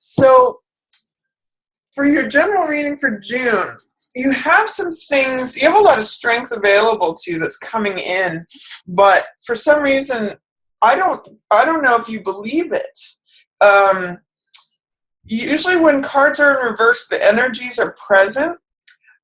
So for your general reading for June, you have some things, you have a lot of strength available to you that's coming in, but for some reason, I don't know if you believe it. Usually when cards are in reverse, the energies are present,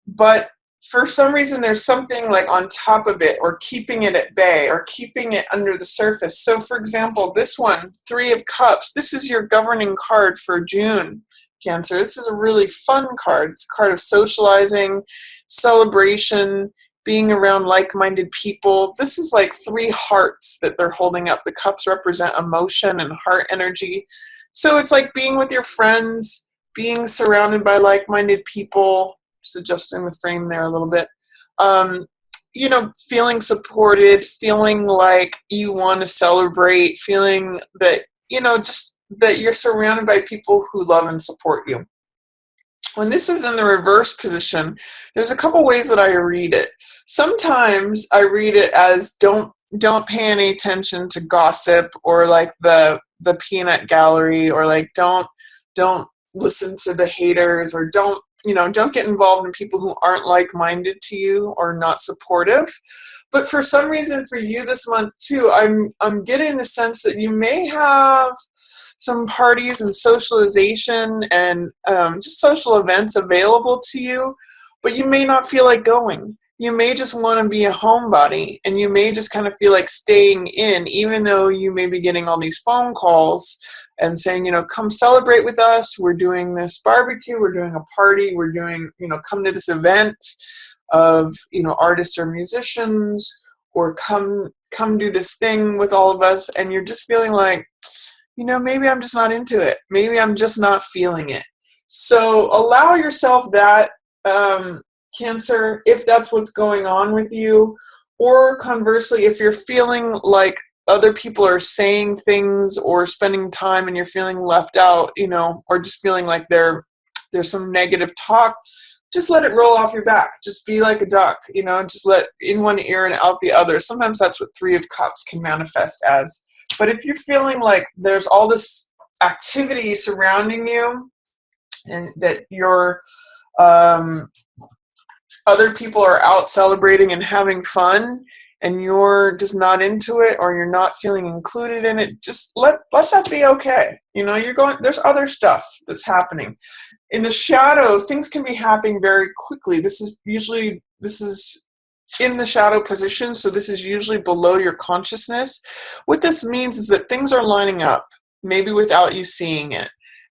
but for some reason there's something like on top of it or keeping it at bay or keeping it under the surface. So for example, this one, Three of Cups, this is your governing card for June, Cancer. This is a really fun card. It's a card of socializing, celebration, being around like-minded people. This is like three hearts that they're holding up. The cups represent emotion and heart energy. So it's like being with your friends, being surrounded by like-minded people, just adjusting the frame there a little bit. Feeling supported, feeling like you want to celebrate, feeling that, just that you're surrounded by people who love and support you. When this is in the reverse position, there's a couple ways that I read it. Sometimes I read it as don't pay any attention to gossip or like the peanut gallery, or like don't listen to the haters, or don't get involved in people who aren't like-minded to you or not supportive. But for some reason for you this month too, I'm getting the sense that you may have some parties and socialization and just social events available to you, but you may not feel like going. You may just want to be a homebody, and you may just kind of feel like staying in, even though you may be getting all these phone calls and saying, come celebrate with us. We're doing this barbecue. We're doing a party. We're doing, come to this event of, artists or musicians, or come do this thing with all of us. And you're just feeling like, maybe I'm just not into it. Maybe I'm just not feeling it. So allow yourself that, Cancer, if that's what's going on with you. Or conversely, if you're feeling like other people are saying things or spending time and you're feeling left out, or just feeling like there's some negative talk, just let it roll off your back. Just be like a duck, just let in one ear and out the other. Sometimes that's what Three of Cups can manifest as. But if you're feeling like there's all this activity surrounding you and that you're other people are out celebrating and having fun, and you're just not into it, or you're not feeling included in it, just let that be okay. There's other stuff that's happening. In the shadow, things can be happening very quickly. This is in the shadow position, so this is usually below your consciousness. What this means is that things are lining up, maybe without you seeing it.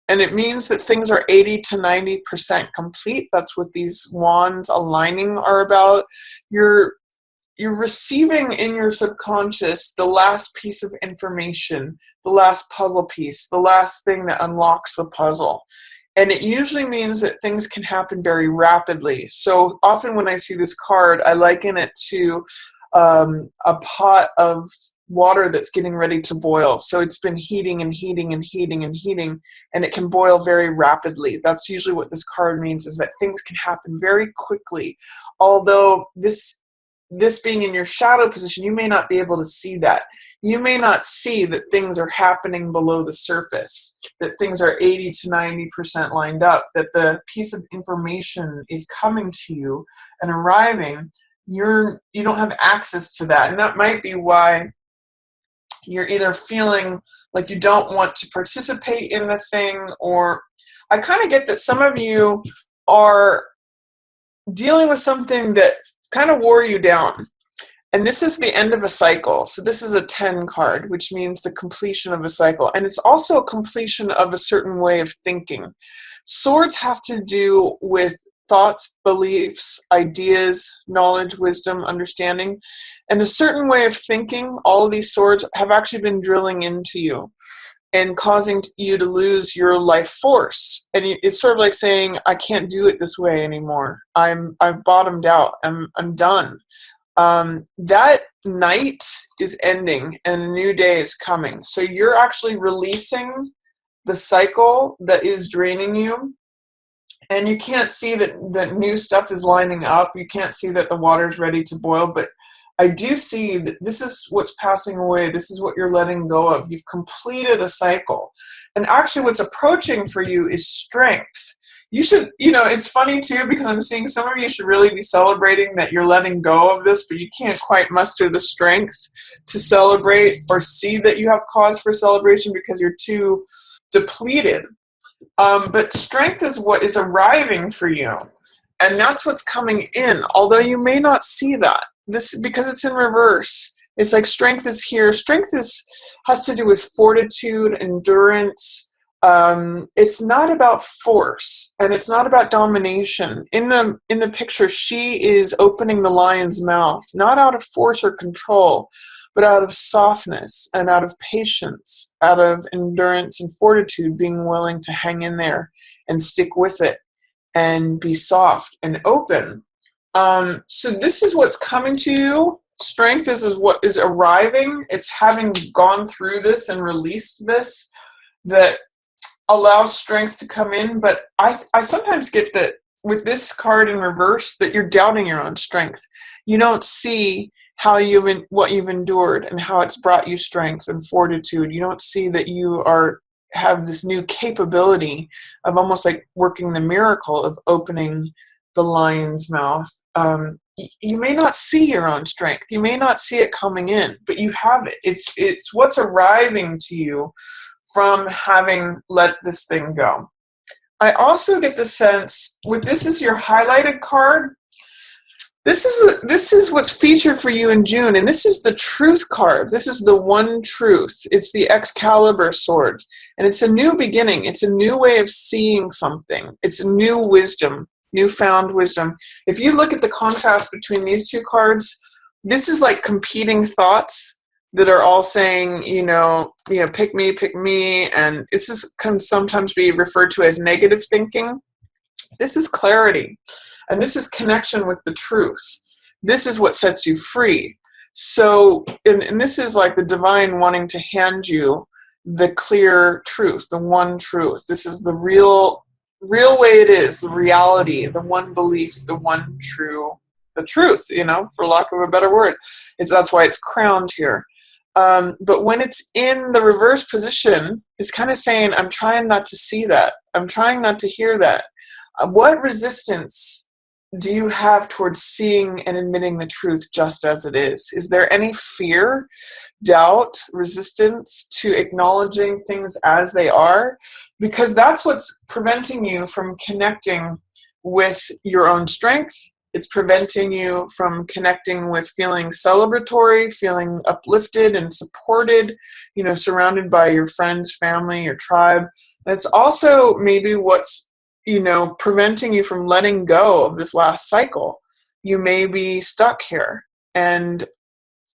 And it means that things are 80 to 90% complete. That's what these wands aligning are about. You're receiving in your subconscious the last piece of information, the last puzzle piece, the last thing that unlocks the puzzle. And it usually means that things can happen very rapidly. So often when I see this card, I liken it to a pot of water that's getting ready to boil. So it's been heating and heating and heating and heating, and it can boil very rapidly. That's usually what this card means, is that things can happen very quickly. Although this being in your shadow position, you may not be able to see that. You may not see that things are happening below the surface, that things are 80 to 90% lined up, that the piece of information is coming to you and arriving. You don't have access to that. And that might be why you're either feeling like you don't want to participate in the thing, or I kind of get that some of you are dealing with something that kind of wore you down. And this is the end of a cycle. So this is a 10 card, which means the completion of a cycle. And it's also a completion of a certain way of thinking. Swords have to do with thoughts, beliefs, ideas, knowledge, wisdom, understanding, and a certain way of thinking. All of these swords have actually been drilling into you and causing you to lose your life force. And it's sort of like saying, I can't do it this way anymore. I've bottomed out. I'm done. That night is ending and a new day is coming. So you're actually releasing the cycle that is draining you. And you can't see that new stuff is lining up. You can't see that the water's ready to boil. But I do see that this is what's passing away. This is what you're letting go of. You've completed a cycle. And actually what's approaching for you is strength. You should, it's funny too, because I'm seeing some of you should really be celebrating that you're letting go of this, but you can't quite muster the strength to celebrate or see that you have cause for celebration because you're too depleted. But strength is what is arriving for you. And that's what's coming in, although you may not see that. This because it's in reverse. It's like strength is here. Strength has to do with fortitude, endurance. It's not about force, and it's not about domination. In the picture, she is opening the lion's mouth, not out of force or control, but out of softness and out of patience, out of endurance and fortitude, being willing to hang in there and stick with it and be soft and open. So this is what's coming to you. Strength is what is arriving. It's having gone through this and released this that allows strength to come in. But I sometimes get that with this card in reverse that you're doubting your own strength. You don't see what you've endured and how it's brought you strength and fortitude. You don't see that you have this new capability of almost like working the miracle of opening the lion's mouth. You may not see your own strength. You may not see it coming in, but you have it. It's what's arriving to you from having let this thing go. I also get the sense this is your highlighted card. This is what's featured for you in June, and this is the truth card. This is the one truth. It's the Excalibur sword, and it's a new beginning. It's a new way of seeing something. It's a new wisdom, newfound wisdom. If you look at the contrast between these two cards, this is like competing thoughts that are all saying, pick me, and can sometimes be referred to as negative thinking. This is clarity. And this is connection with the truth. This is what sets you free. So, and this is like the divine wanting to hand you the clear truth, the one truth. This is the real way it is, the reality, the one belief, the one the truth, for lack of a better word. That's why it's crowned here. But when it's in the reverse position, it's kind of saying, I'm trying not to see that. I'm trying not to hear that. What resistance do you have towards seeing and admitting the truth just as it is? Is there any fear, doubt, resistance to acknowledging things as they are? Because that's what's preventing you from connecting with your own strength. It's preventing you from connecting with feeling celebratory, feeling uplifted and supported, surrounded by your friends, family, your tribe. And it's also maybe what's preventing you from letting go of this last cycle. You may be stuck here. And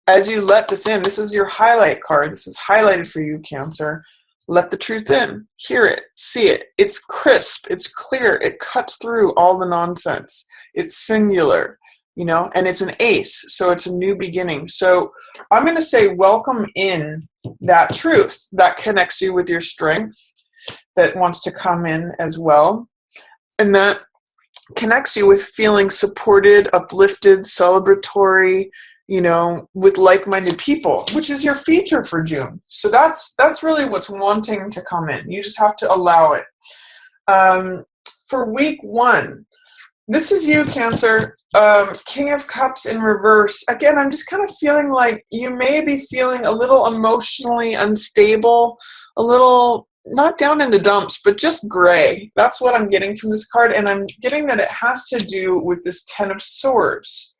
as you let this in, this is your highlight card. This is highlighted for you, Cancer. Let the truth in. Hear it. See it. It's crisp. It's clear. It cuts through all the nonsense. It's singular, and it's an ace. So it's a new beginning. So I'm going to say welcome in that truth that connects you with your strength, that wants to come in as well. And that connects you with feeling supported, uplifted, celebratory, with like-minded people, which is your feature for June. So that's really what's wanting to come in. You just have to allow it. For week 1, this is you, Cancer. King of Cups in reverse. Again, I'm just kind of feeling like you may be feeling a little emotionally unstable, a little not down in the dumps, but just gray. That's what I'm getting from this card, and I'm getting that it has to do with this Ten of Swords.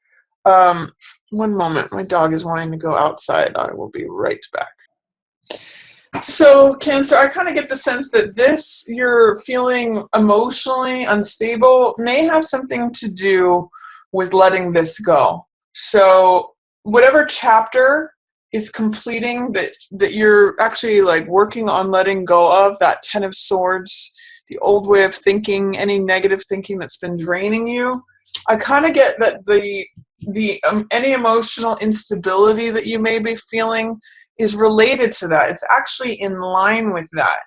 One moment, my dog is wanting to go outside. I will be right back. So, Cancer, I kind of get the sense that you're feeling emotionally unstable may have something to do with letting this go. So, whatever chapter is completing that you're actually like working on letting go of, that Ten of Swords, the old way of thinking, any negative thinking that's been draining you, I kind of get that any emotional instability that you may be feeling is related to that. It's actually in line with that.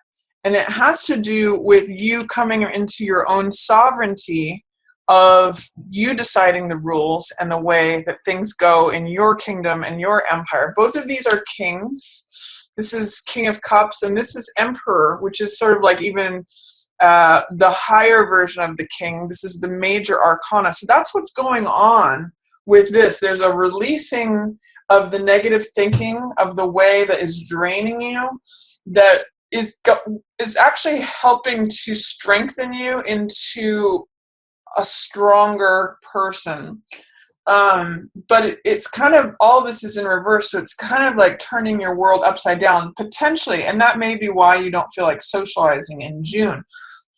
And it has to do with you coming into your own sovereignty of you deciding the rules and the way that things go in your kingdom and your empire. Both of these are kings. This is King of Cups, and this is Emperor, which is sort of like even the higher version of the King. This is the major arcana. So that's what's going on with this. There's a releasing of the negative thinking, of the way that is draining you, that is actually helping to strengthen you into a stronger person. But it's kind of, all this is in reverse, so it's kind of like turning your world upside down, potentially, and that may be why you don't feel like socializing in June.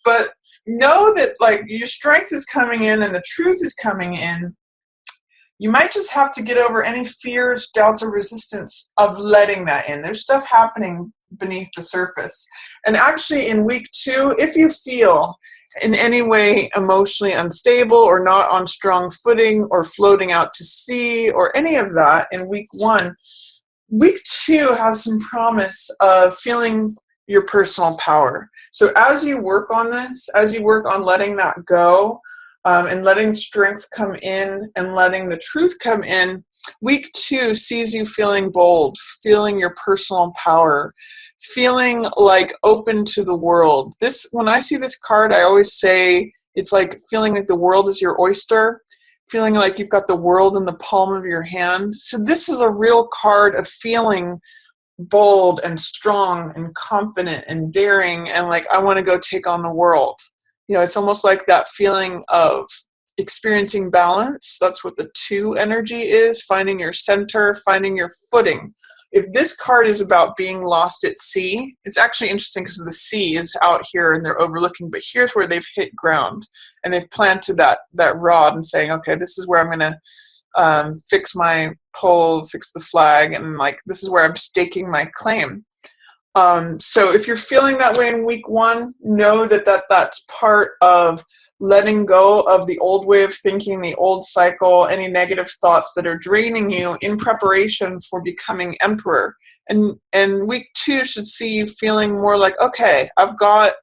But know that like your strength is coming in and the truth is coming in. You might just have to get over any fears, doubts, or resistance of letting that in. There's stuff happening beneath the surface. And actually in week 2, if you feel in any way emotionally unstable or not on strong footing or floating out to sea or any of that in week 1, week 2 has some promise of feeling your personal power. So as you work on this, as you work on letting that go, and letting strength come in and letting the truth come in, week 2 sees you feeling bold, feeling your personal power, feeling like open to the world. This, when I see this card, I always say it's like feeling like the world is your oyster, feeling like you've got the world in the palm of your hand. So this is a real card of feeling bold and strong and confident and daring and like, I want to go take on the world. You know, it's almost like that feeling of experiencing balance. That's what the 2 energy is, finding your center, finding your footing. If this card is about being lost at sea, it's actually interesting because the sea is out here and they're overlooking, but here's where they've hit ground and they've planted that rod and saying, okay, this is where I'm going to fix my pole, fix the flag, and like this is where I'm staking my claim. So if you're feeling that way in week 1, know that's part of letting go of the old way of thinking, the old cycle, any negative thoughts that are draining you in preparation for becoming Emperor. And week 2 should see you feeling more like, okay, I've got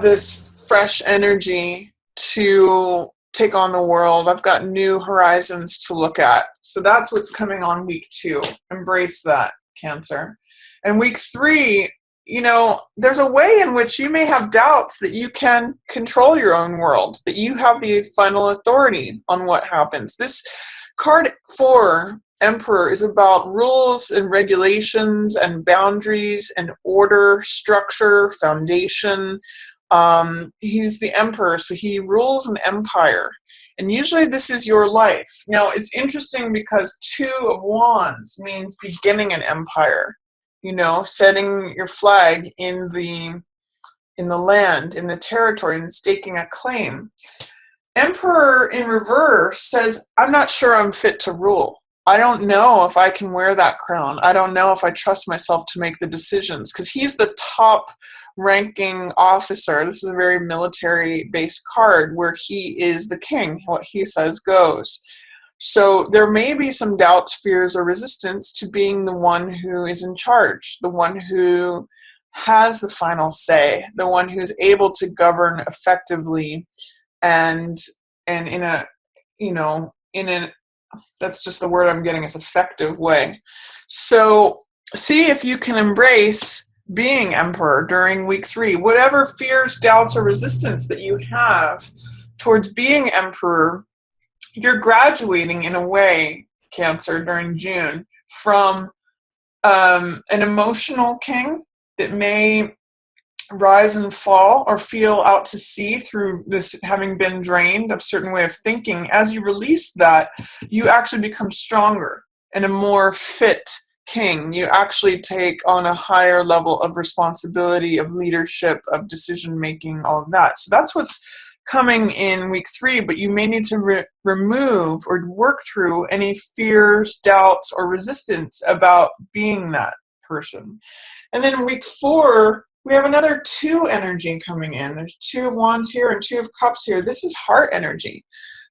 this fresh energy to take on the world. I've got new horizons to look at. So that's what's coming on week 2. Embrace that, Cancer. And week 3, you know, there's a way in which you may have doubts that you can control your own world, that you have the final authority on what happens. This card 4, Emperor, is about rules and regulations and boundaries and order, structure, foundation. He's the Emperor, so he rules an empire. And usually this is your life. Now, it's interesting because 2 of Wands means beginning an empire. You know, setting your flag in the land, in the territory, and staking a claim. Emperor in reverse says, I'm not sure I'm fit to rule. I don't know if I can wear that crown. I don't know if I trust myself to make the decisions, because he's the top ranking officer. This is a very military-based card where he is the king. What he says goes. So there may be some doubts, fears, or resistance to being the one who is in charge, the one who has the final say, the one who's able to govern effectively and in a, you know, that's just the word I'm getting, is effective way. So see if you can embrace being Emperor during week 3. Whatever fears, doubts, or resistance that you have towards being Emperor, you're graduating in a way, Cancer, during June from an emotional king that may rise and fall or feel out to sea through this having been drained of a certain way of thinking. As you release that, you actually become stronger and a more fit king. You actually take on a higher level of responsibility, of leadership, of decision making, all of that. So that's what's coming in week 3, but you may need to remove or work through any fears, doubts, or resistance about being that person. And then week 4, we have another 2 energy coming in. There's 2 of Wands here and 2 of Cups here. This is heart energy.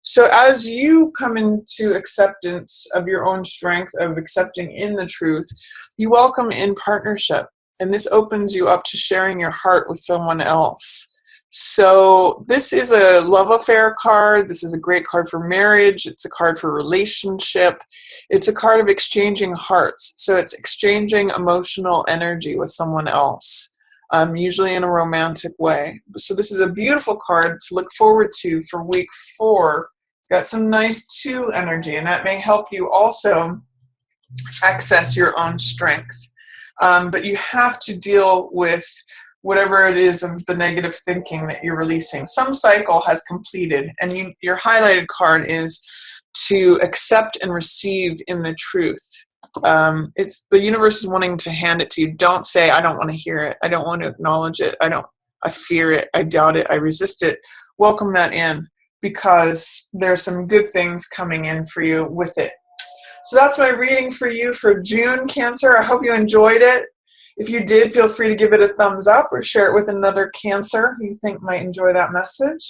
So as you come into acceptance of your own strength, of accepting in the truth, you welcome in partnership. And this opens you up to sharing your heart with someone else. So this is a love affair card. This is a great card for marriage. It's a card for relationship. It's a card of exchanging hearts. So it's exchanging emotional energy with someone else, usually in a romantic way. So this is a beautiful card to look forward to for week 4. Got some nice 2 energy, and that may help you also access your own strength. But you have to deal with whatever it is of the negative thinking that you're releasing. Some cycle has completed, and your highlighted card is to accept and receive in the truth. It's the universe is wanting to hand it to you. Don't say, I don't want to hear it. I don't want to acknowledge it. I fear it. I doubt it. I resist it. Welcome that in, because there's some good things coming in for you with it. So that's my reading for you for June, Cancer. I hope you enjoyed it. If you did, feel free to give it a thumbs up or share it with another Cancer who you think might enjoy that message.